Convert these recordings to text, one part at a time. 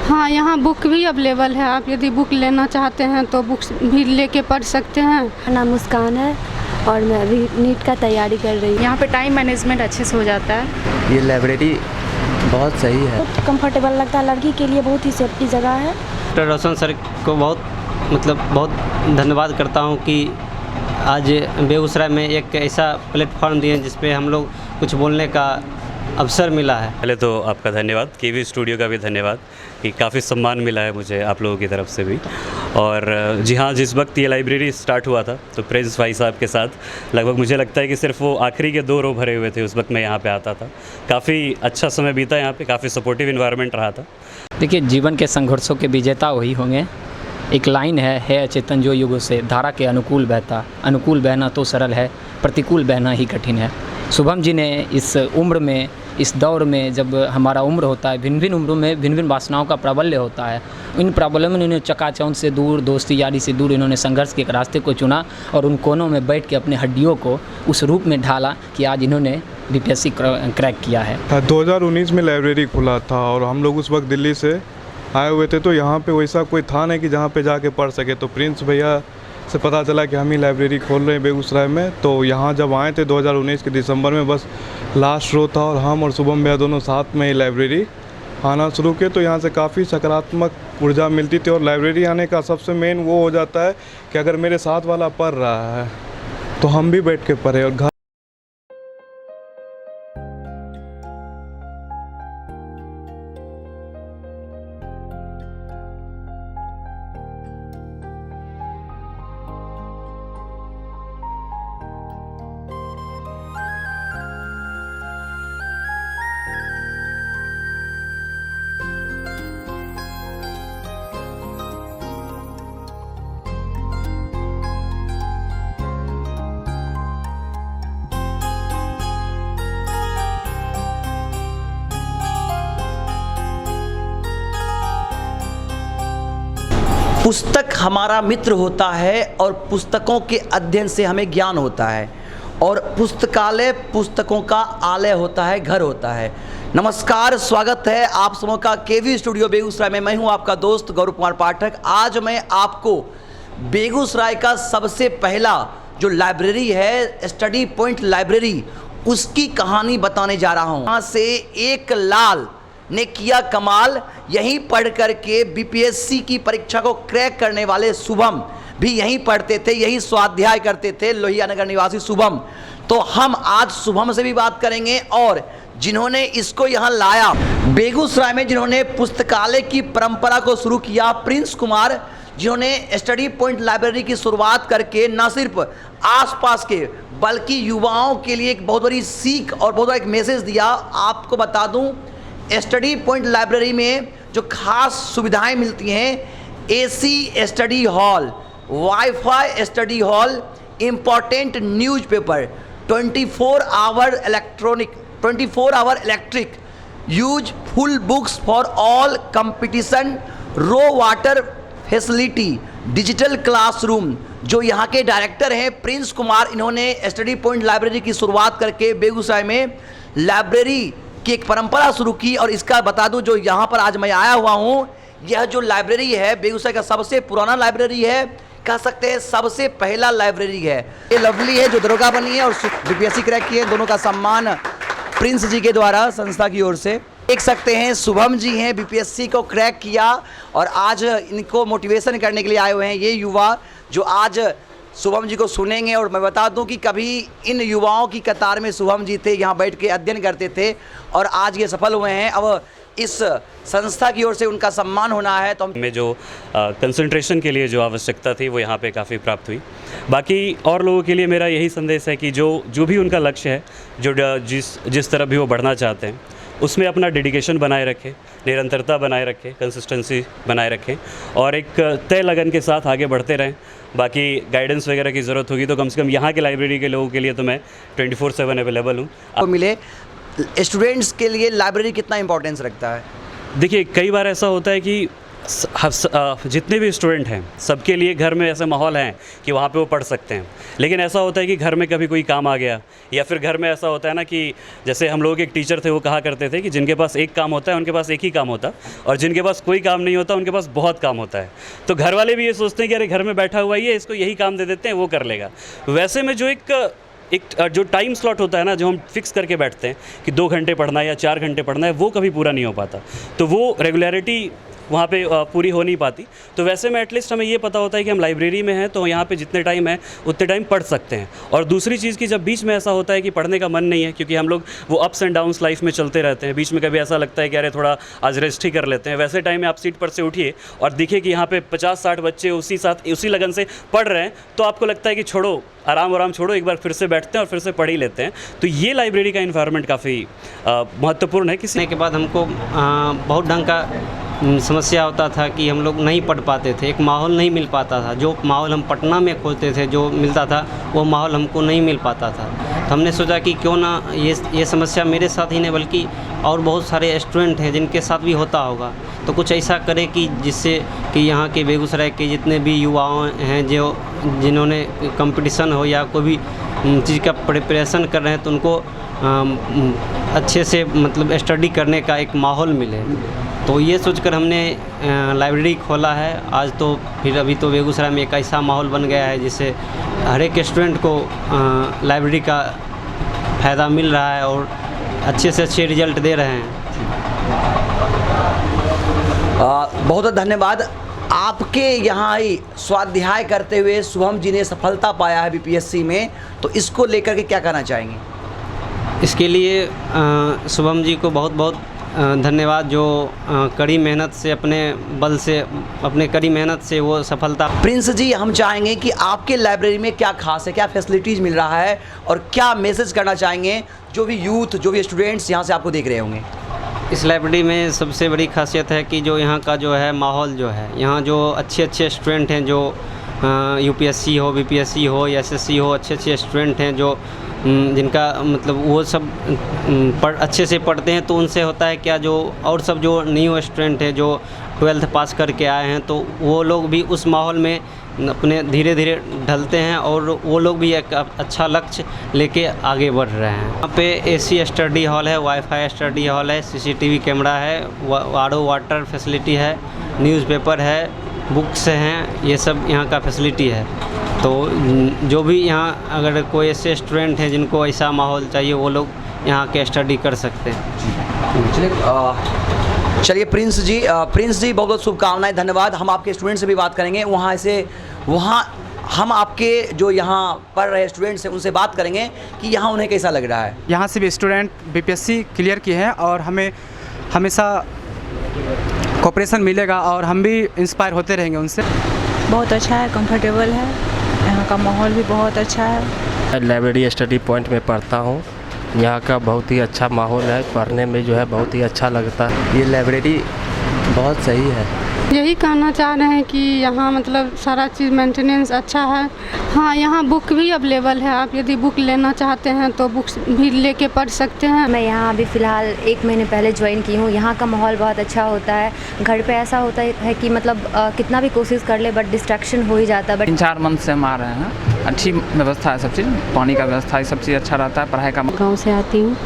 हाँ, यहाँ बुक भी अवेलेबल है। आप यदि बुक लेना चाहते हैं तो बुक्स भी लेके पढ़ सकते हैं। मेरा नाम मुस्कान है और मैं अभी नीट का तैयारी कर रही हूँ। यहाँ पे टाइम मैनेजमेंट अच्छे से हो जाता है। ये लाइब्रेरी बहुत सही है, बहुत कंफर्टेबल लगता है, लड़की के लिए बहुत ही सेफ्टी जगह है। डॉक्टर रोशन सर को बहुत धन्यवाद करता हूँ कि आज बेगूसराय में एक ऐसा प्लेटफॉर्म दिए जिस पे हम लोग कुछ बोलने का अवसर मिला है। पहले तो आपका धन्यवाद, केवी स्टूडियो का भी धन्यवाद कि काफ़ी सम्मान मिला है मुझे आप लोगों की तरफ से भी। और जी हाँ, जिस वक्त ये लाइब्रेरी स्टार्ट हुआ था तो प्रिंस भाई साहब के साथ लगभग मुझे लगता है कि सिर्फ वो आखिरी के 2 रो भरे हुए थे उस वक्त मैं यहाँ पे आता था। काफ़ी अच्छा समय बीता यहाँ पे, काफ़ी सपोर्टिव इन्वायरमेंट रहा था। देखिए, जीवन के संघर्षों के विजेता वही होंगे। एक लाइन है अचेतन जो युगों से धारा के अनुकूल बहता, अनुकूल बहना तो सरल है, प्रतिकूल बहना ही कठिन है। शुभम जी ने इस उम्र में, इस दौर में, जब हमारा उम्र होता है, भिन्न भिन्न उम्रों में भिन्न भिन्न वासनाओं का प्राबल्य होता है, इन प्राबल्यों में इन्होंने चकाचौंध से दूर, दोस्ती यारी से दूर इन्होंने संघर्ष के एक रास्ते को चुना और उन कोनों में बैठ के अपने हड्डियों को उस रूप में ढाला कि आज इन्होंने बीपीएससी क्रैक किया है। 2019 में लाइब्रेरी खुला था और हम लोग उस वक्त दिल्ली से आए हुए थे, तो यहाँ पे वैसा कोई था नहीं कि जहाँ पे जाके पढ़ सके। तो प्रिंस भैया से पता चला कि हम ही लाइब्रेरी खोल रहे हैं बेगूसराय में। तो यहाँ जब आए थे 2019 के दिसंबर में, बस लास्ट रो था और हम और शुभम भैया दोनों साथ में ही लाइब्रेरी आना शुरू किए। तो यहाँ से काफ़ी सकारात्मक ऊर्जा मिलती थी। और लाइब्रेरी आने का सबसे मेन वो हो जाता है कि अगर मेरे साथ वाला पढ़ रहा है तो हम भी बैठ के पढ़े। और घर पुस्तक हमारा मित्र होता है और पुस्तकों के अध्ययन से हमें ज्ञान होता है और पुस्तकालय पुस्तकों का आलय होता है, घर होता है। नमस्कार, स्वागत है आप सबों का केवी स्टूडियो बेगूसराय में। मैं हूं आपका दोस्त गौरव कुमार पाठक। आज मैं आपको बेगूसराय का सबसे पहला जो लाइब्रेरी है, स्टडी पॉइंट लाइब्रेरी, उसकी कहानी बताने जा रहा हूं। यहाँ से एक लाल ने किया कमाल, यहीं पढ़ करके बीपीएससी की परीक्षा को क्रैक करने वाले शुभम भी यहीं पढ़ते थे, यही स्वाध्याय करते थे, लोहिया नगर निवासी शुभम। तो हम आज शुभम से भी बात करेंगे और जिन्होंने इसको यहाँ लाया, बेगूसराय में जिन्होंने पुस्तकालय की परंपरा को शुरू किया, प्रिंस कुमार, जिन्होंने स्टडी पॉइंट लाइब्रेरी की शुरुआत करके न सिर्फ आसपास के बल्कि युवाओं के लिए एक बहुत बड़ी सीख और बहुत बड़ा एक मैसेज दिया। आपको बता दूं, स्टडी पॉइंट लाइब्रेरी में जो खास सुविधाएं मिलती हैं, AC study hall, WiFi study hall, important newspaper, 24 hour electric, useful books for all competition, RO water facility, digital classroom. जो यहाँ के डायरेक्टर हैं प्रिंस कुमार, इन्होंने स्टडी पॉइंट लाइब्रेरी की शुरुआत करके बेगूसराय में लाइब्रेरी की एक परंपरा शुरू की। और इसका बता दूं, जो यहाँ पर आज मैं आया हुआ हूँ, यह जो लाइब्रेरी है बेगूसराय का सबसे पुराना लाइब्रेरी है, कह सकते हैं सबसे पहला लाइब्रेरी है। ये लवली है जो दरोगा बनी है और बीपीएससी क्रैक की है। दोनों का सम्मान प्रिंस जी के द्वारा संस्था की ओर से। देख सकते हैं शुभम जी हैं, बीपीएससी को क्रैक किया और आज इनको मोटिवेशन करने के लिए आए हुए हैं ये युवा, जो आज शुभम जी को सुनेंगे। और मैं बता दूं कि कभी इन युवाओं की कतार में शुभम जी थे, यहाँ बैठ के अध्ययन करते थे और आज ये सफल हुए हैं। अब इस संस्था की ओर से उनका सम्मान होना है। तो हमें जो कंसंट्रेशन के लिए जो आवश्यकता थी वो यहाँ पे काफ़ी प्राप्त हुई। बाकी और लोगों के लिए मेरा यही संदेश है कि जो भी उनका लक्ष्य है, जो जिस तरफ भी वो बढ़ना चाहते हैं, उसमें अपना डेडिकेशन बनाए रखें, निरंतरता बनाए रखें, कंसिस्टेंसी बनाए रखें और एक तय लगन के साथ आगे बढ़ते रहें। बाकी गाइडेंस वगैरह की ज़रूरत होगी तो कम से कम यहाँ के लाइब्रेरी के लोगों के लिए तो मैं 24/7 अवेलेबल हूँ। आपको मिले स्टूडेंट्स के लिए लाइब्रेरी कितना इंपॉर्टेंस रखता है? देखिए, कई बार ऐसा होता है कि जितने भी स्टूडेंट हैं सबके लिए घर में ऐसे माहौल हैं कि वहाँ पे वो पढ़ सकते हैं। लेकिन ऐसा होता है कि घर में कभी कोई काम आ गया, या फिर घर में ऐसा होता है ना कि जैसे हम लोग एक टीचर थे, वो कहा करते थे कि जिनके पास एक काम होता है उनके पास एक ही काम होता, और जिनके पास कोई काम नहीं होता उनके पास बहुत काम होता है। तो घर वाले भी ये सोचते हैं कि अरे घर में बैठा हुआ ही है, इसको यही काम दे देते हैं, वो कर लेगा। वैसे में जो एक जो टाइम स्लॉट होता है ना, जो हम फिक्स करके बैठते हैं कि 2 घंटे पढ़ना है या 4 घंटे पढ़ना है, वो कभी पूरा नहीं हो पाता। तो वो रेगुलरिटी वहाँ पे पूरी हो नहीं पाती। तो वैसे में एटलीस्ट हमें ये पता होता है कि हम लाइब्रेरी में हैं तो यहाँ पे जितने टाइम है उतने टाइम पढ़ सकते हैं। और दूसरी चीज़ कि जब बीच में ऐसा होता है कि पढ़ने का मन नहीं है, क्योंकि हम लोग वो अप्स एंड डाउन्स लाइफ में चलते रहते हैं, बीच में कभी ऐसा लगता है कि अरे थोड़ा आज रेस्ट ही कर लेते हैं, वैसे टाइम में आप सीट पर से उठिए और दिखे कि यहाँ पे 50-60 बच्चे उसी लगन से पढ़ रहे हैं, तो आपको लगता है कि छोड़ो, आराम छोड़ो, एक बार फिर से बैठते हैं और फिर से पढ़ ही लेते हैं। तो ये लाइब्रेरी का इन्वायरमेंट काफ़ी महत्वपूर्ण है। किसी के बाद हमको बहुत ढंग का समस्या होता था कि हम लोग नहीं पढ़ पाते थे, एक माहौल नहीं मिल पाता था। जो माहौल हम पटना में खोजते थे, जो मिलता था, वो माहौल हमको नहीं मिल पाता था। तो हमने सोचा कि क्यों ना ये समस्या मेरे साथ ही नहीं बल्कि और बहुत सारे स्टूडेंट हैं जिनके साथ भी होता होगा, तो कुछ ऐसा करें कि जिससे कि यहाँ के बेगूसराय के जितने भी युवाओं हैं जिन्होंने कंपटीशन हो या कोई भी चीज़ का प्रिपरेशन कर रहे हैं, तो उनको अच्छे से मतलब स्टडी करने का एक माहौल मिले। तो ये सोचकर हमने लाइब्रेरी खोला है। आज तो फिर अभी तो बेगूसराय में एक ऐसा माहौल बन गया है जिससे हर एक स्टूडेंट को लाइब्रेरी का फ़ायदा मिल रहा है और अच्छे से अच्छे रिजल्ट दे रहे हैं। बहुत बहुत धन्यवाद। आपके यहाँ ही स्वाध्याय करते हुए शुभम जी ने सफलता पाया है बीपीएससी में, तो इसको लेकर के क्या कहना चाहेंगे? इसके लिए शुभम जी को बहुत बहुत धन्यवाद, जो कड़ी मेहनत से अपने कड़ी मेहनत से वो सफलता। प्रिंस जी, हम चाहेंगे कि आपके लाइब्रेरी में क्या खास है, क्या फैसिलिटीज़ मिल रहा है और क्या मैसेज करना चाहेंगे जो भी यूथ, जो भी स्टूडेंट्स यहाँ से आपको देख रहे होंगे? इस लाइब्रेरी में सबसे बड़ी खासियत है कि जो यहाँ का जो है माहौल जो है, यहाँ जो अच्छे स्टूडेंट हैं, जो यूपीएससी हो, बीपीएससी हो या एसएससी हो, अच्छे स्टूडेंट हैं जो जिनका मतलब वो सब अच्छे से पढ़ते हैं, तो उनसे होता है क्या, जो और सब जो न्यू स्टूडेंट है जो 12th पास करके आए हैं, तो वो लोग भी उस माहौल में अपने धीरे धीरे ढलते हैं और वो लोग भी एक अच्छा लक्ष्य लेके आगे बढ़ रहे हैं। यहाँ पे एसी स्टडी हॉल है, वाईफाई स्टडी हॉल है, सीसीटीवी कैमरा है, आरओ वाटर फैसिलिटी है, न्यूज़पेपर है, बुक्स हैं, ये सब यहाँ का फैसिलिटी है। तो जो भी यहाँ अगर कोई ऐसे स्टूडेंट हैं जिनको ऐसा माहौल चाहिए, वो लोग यहाँ के स्टडी कर सकते हैं। चलिए प्रिंस जी बहुत बहुत शुभकामनाएं, धन्यवाद। हम आपके स्टूडेंट से भी बात करेंगे, वहाँ हम आपके जो यहाँ पढ़ रहे स्टूडेंट्स हैं उनसे बात करेंगे कि यहाँ उन्हें कैसा लग रहा है। यहाँ से भी स्टूडेंट बीपीएससी क्लियर किए हैं और हमें हमेशा कोऑपरेशन मिलेगा और हम भी इंस्पायर होते रहेंगे उनसे। बहुत अच्छा है, कंफर्टेबल है, यहाँ का माहौल भी बहुत अच्छा है। लाइब्रेरी स्टडी पॉइंट में पढ़ता हूँ, यहाँ का बहुत ही अच्छा माहौल है, पढ़ने में जो है बहुत ही अच्छा लगता है। ये लाइब्रेरी बहुत सही है। यही कहना चाह रहे हैं कि यहाँ मतलब सारा चीज़ मेंटेनेंस अच्छा है। हाँ, यहाँ बुक भी अवेलेबल है, आप यदि बुक लेना चाहते हैं तो बुक्स भी लेके पढ़ सकते हैं। मैं यहाँ अभी फ़िलहाल 1 महीने पहले ज्वाइन की हूँ। यहाँ का माहौल बहुत अच्छा होता है। घर पे ऐसा होता है कि मतलब कितना भी कोशिश कर ले बट डिस्ट्रैक्शन हो ही जाता है। 3-4 मंथ से हम आ रहे हैं, अच्छी व्यवस्था है, सब चीज़, पानी का व्यवस्था, सब चीज़ अच्छा रहता है। पढ़ाई का गाँव से आती हूँ,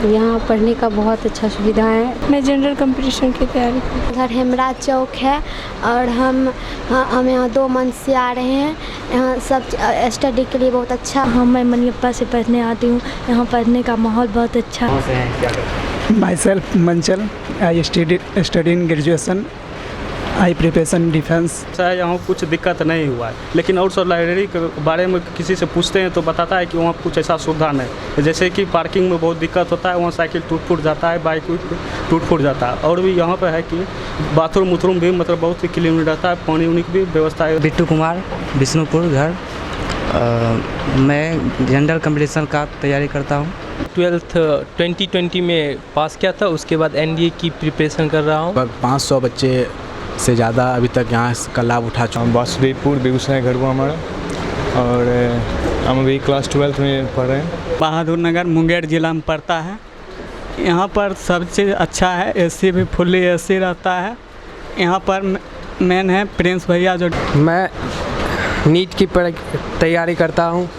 यहाँ पढ़ने का बहुत अच्छा सुविधा है। मैं जनरल कंपटीशन की तैयारी कर रही हूँ। इधर हेमराज चौक है और हम यहाँ 2 मंथ से आ रहे हैं। यहाँ सब स्टडी के लिए बहुत अच्छा। मैं मनियप्पा से पढ़ने आती हूँ, यहाँ पढ़ने का माहौल बहुत अच्छा है। Myself Manchal, I study in graduation, I preparation defence. यहाँ कुछ दिक्कत नहीं हुआ है, लेकिन और सब लाइब्रेरी के बारे में किसी से पूछते हैं तो बताता है कि वहाँ कुछ ऐसा सुविधा नहीं, जैसे कि पार्किंग में बहुत दिक्कत होता है, वहाँ साइकिल टूट फूट जाता है, बाइक टूट फूट जाता है। और भी यहाँ पे है कि बाथरूम उथरूम भी मतलब बहुत ही क्लीन रहता है, पानी उनी की भी व्यवस्था है। बिट्टू कुमार, विष्णुपुर घर। मैं जनरल कंपटीशन का तैयारी करता हूँ। 12th 2020 में पास किया था, उसके बाद एनडीए की प्रिपरेशन कर रहा हूँ। 500 बच्चे से ज़्यादा अभी तक यहाँ का लाभ उठा चुका हूँ। वासुदेवपुर बेगूसराय घर हुआ हमारा, और हम अभी क्लास 12th में पढ़ रहे हैं। बहादुर नगर मुंगेर जिला में पड़ता है यहाँ पर सब चीज़ अच्छा है, एसी भी फुल्ली एसी रहता है। यहाँ पर मेन है प्रिंस भैया जो मैं नीट की तैयारी करता हूँ।